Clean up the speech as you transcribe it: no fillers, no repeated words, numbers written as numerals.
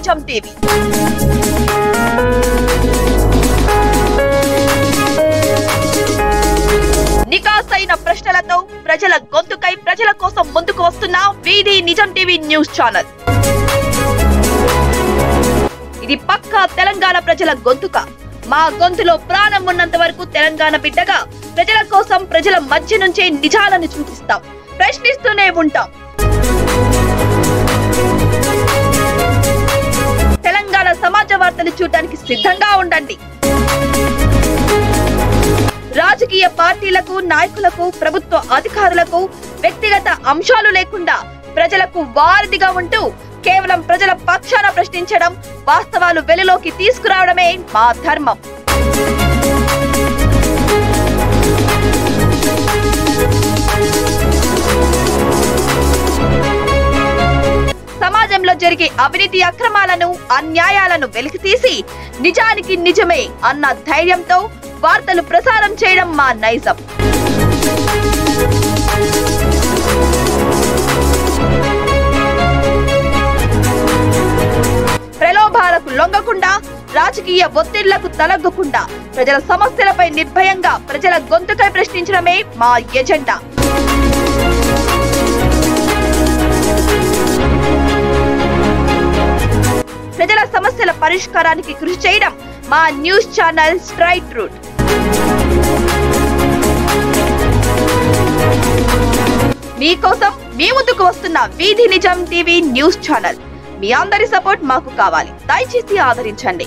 నిజం టీవీ. నికాసైన ప్రశ్నలతో ప్రజల గొంతుకై ప్రజల కోసం ముందుకు వస్తున్న వీధి నిజం టీవీ న్యూస్ ఛానల్. ఇది పక్కా తెలంగాణ ప్రజల గొంతుక. మా గొంతులో ప్రాణం ఉన్నంత వరకు తెలంగాణ బిడ్డగా ప్రజల కోసం ప్రజల మధ్య నుంచే నిజాలను చూపిస్తాం, ప్రశ్నిస్తూనే ఉంటాం. తెలంగాణ సమాజ వార్తలు చూడడానికి సిద్ధంగా ఉండండి. రాజకీయ పార్టీలకు, నాయకులకు, ప్రభుత్వ అధికారులకు వ్యక్తిగత అంశాలు లేకుండా ప్రజలకు వారధిగా ఉంటూ కేవలం ప్రజల పక్షాన ప్రశ్నించడం, వాస్తవాలు వెలుగులోకి తీసుకురావడమే మా ధర్మం. సమాజంలో జరిగే అవినీతి, అక్రమాలను, అన్యాయాలను వెలికితీసి నిజానికి నిజమే అన్న ధైర్యంతో వార్తలు ప్రసారం చేయడం మా నైజం. ప్రలోభాలకు లొంగకుండా, రాజకీయ ఒత్తిళ్లకు తలగ్గకుండా ప్రజల సమస్యలపై నిర్భయంగా ప్రజల గొంతుకై ప్రశ్నించడమే మా ఎజెండా. ప్రజల సమస్యల పరిష్కారానికి కృషి చేయడం మా న్యూస్ ఛానల్ స్ట్రైట్ రూట్. మీకోసం మీ ముందుకు వస్తున్న వీధి నిజం టీవీ న్యూస్ ఛానల్. మీ అందరి సపోర్ట్ మాకు కావాలి. దయచేసి ఆదరించండి.